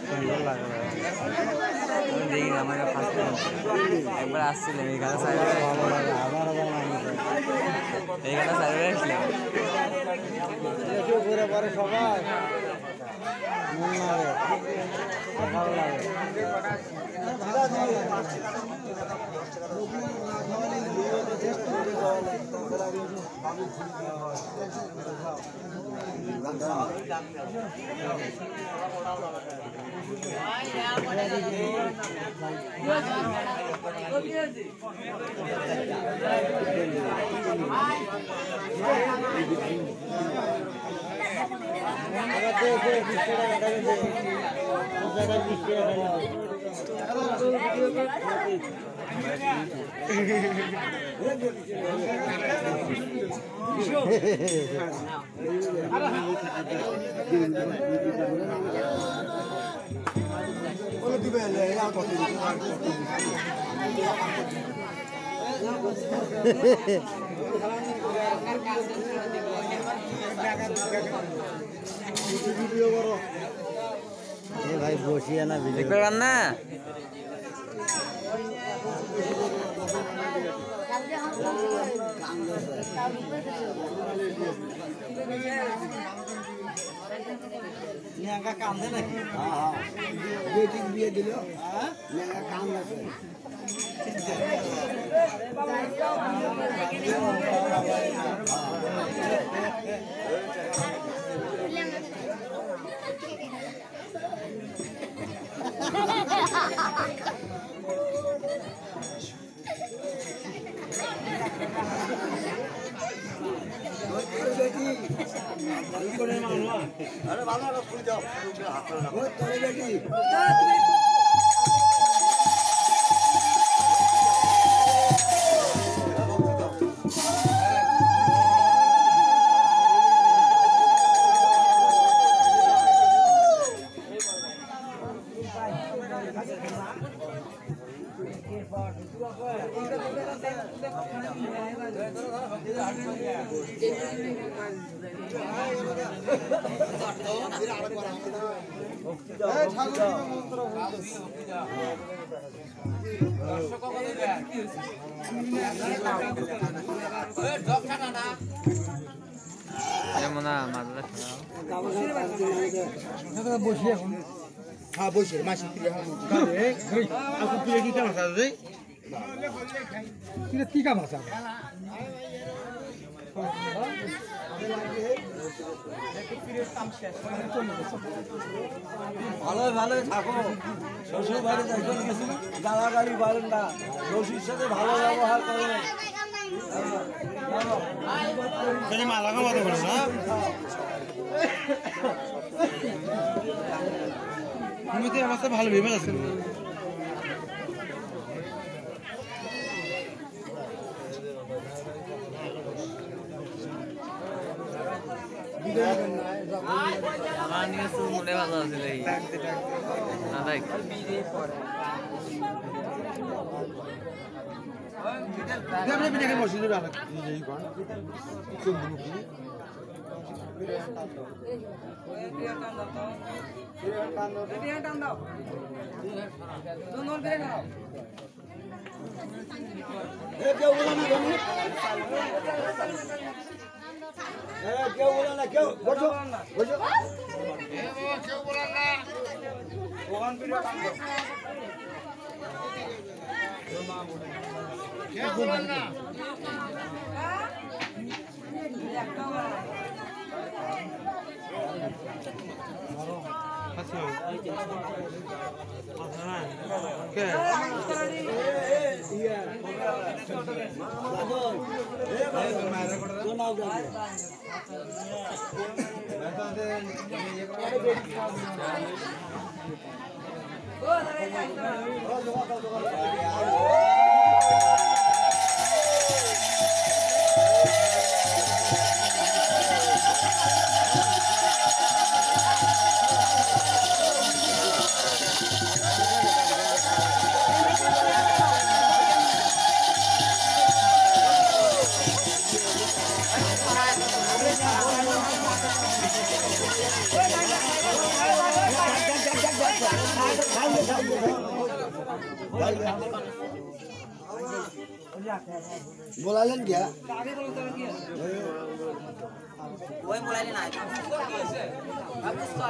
সুন্দর লাগে দেখি আমাকে ফার্স্ট একবার আসছিলাম এইখানে সাইডে ভালো লাগে আবার এইখানে সাইডে আসলাম ঘুরে পরে সবাই মন লাগে ভালো লাগে ভাই বসিয়ে না না কান্দে নাকি বিয়ে দিল কান্দে अरे भालो ना फुल जाओ हाथ में वो तोरे बेटी हाँ बोलिए मासी आपको पीले की क्या भाषा है पीले की क्या भाषा ভালো ভালো থাকো শ্বশুর বাড়ি যখন গেছি গালাগালি বলেন না শ্বশুর সাথে ভালো ব্যবহার করো তুমি মালা কামাতে পারো না তুমি তো আমার সাথে ভালো ভেবে আছেন আমার নিয়ে তো মনে ভালো আছে এই না দেখ দেবলে বিনে বসে দিবে আর এই কোন কোন মুখি টান দাও दोनों बेरे खाओ ए क्या बोला ना दोनों क्या बोला ना क्यों बोलो बोलो ए वो क्यों बोला ना भगवान पे क्या बोला ना ¿Qué? बोला लेन क्या वही बोला लेना है अब उसका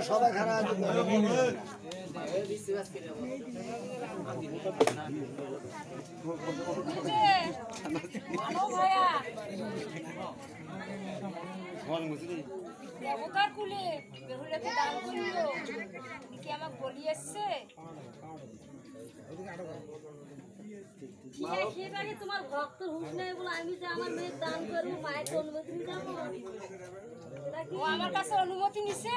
সবাই খারাপ দেবতার কুলে বেহুলাকে দান করিল কি আমাকে বলি এসছে তোমার ভক্ত হুঁশ নেই বলে আমি যে আমার মেয়ের দান করবো মায়ের অনুমতি নিয়ে যাবো ও আমার কাছে অনুমতি নিছে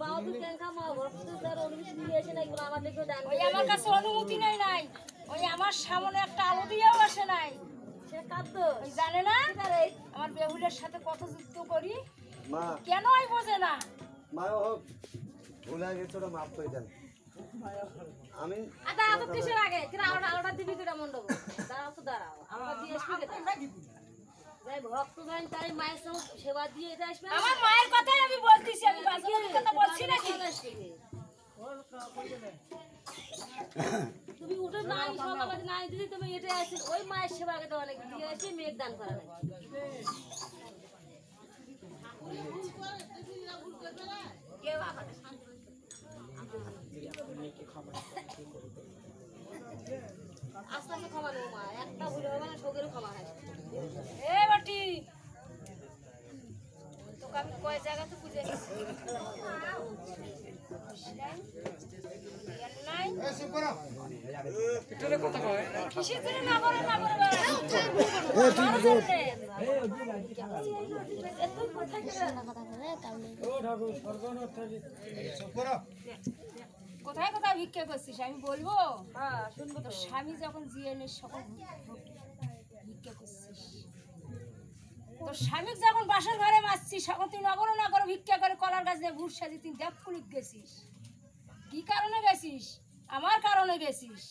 বাবা তুই কেন মা ভক্ত তার অনুমতি নিয়ে এসে নাই বলে আমার লেগে দান ওই আমার কাছে অনুমতি নেই নাই ওই আমার সামনে একটা আলো দিয়েও আসে নাই সে কাঁদত ওই জানে না আমার বেহুলের সাথে কত যুদ্ধ করি মা কেন ওই বোঝে না মা ভুলে গেছে ওটা মাফ করে দেন আমি আদা এত কিসের আগে কিরা আলোটা দিবি কিরা মণ্ডপ দাঁড়াও তো দাঁড়াও আমরা দিয়ে আসবি কেন যাই ভক্ত ভাই তাই মায়ের সঙ্গে সেবা দিয়ে এটা আসবে আমার মায়ের কথাই আমি বলতেছি আমি বাজারের কথা বলছি নাকি তুমি উঠে নাই সকালে নাই দিদি তুমি এটা আসি ওই মায়ের সেবা আগে অনেক দিয়ে আসি মেঘ দান করা লাগে আস্তে আস্তে ক্ষমা নেবো মা একটা ভুলে হবে না শোকেরও ক্ষমা হয় এ বাটি তোকে আমি কয় জায়গাতে পুজো দিচ্ছি কিসের জন্য না বলে না বলে কোথায় কোথায় ভিক্ষা করছিস আমি বলবো শুনবো তো স্বামী যখন জিএনএর সকল ভিক্ষা করছিস তোর স্বামী যখন বাসর ঘরে মারছিস তখন তুই নগর নগর ভিক্ষা করে কলার গাছ দিয়ে ভুট সাজি তুই দেব কুলিক গেছিস কি কারণে গেছিস আমার কারণে গেছিস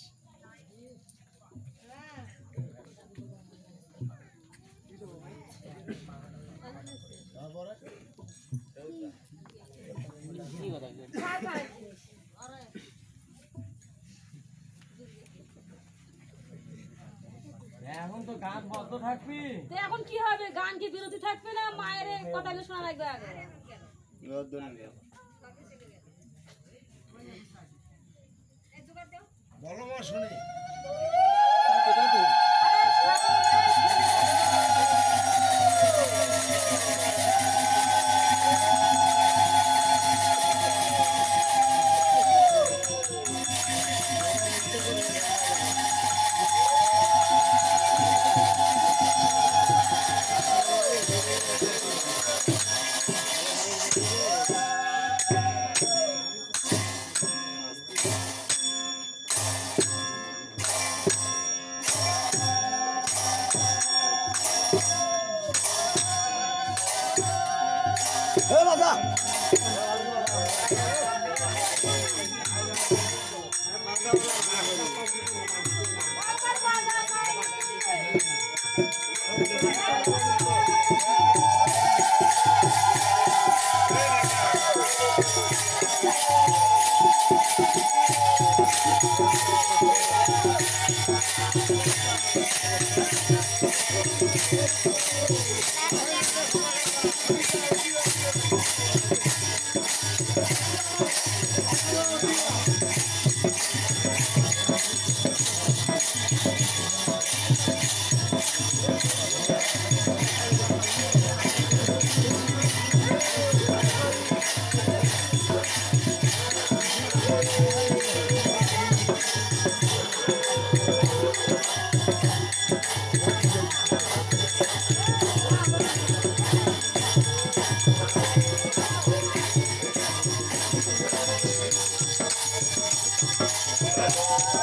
এখন তো গান বন্ধ থাকবি এখন কি হবে গান কি বিরতি থাকবে না মায়ের কথা শোনা লাগবে আগে বলো মা শুনি হ্যাঁ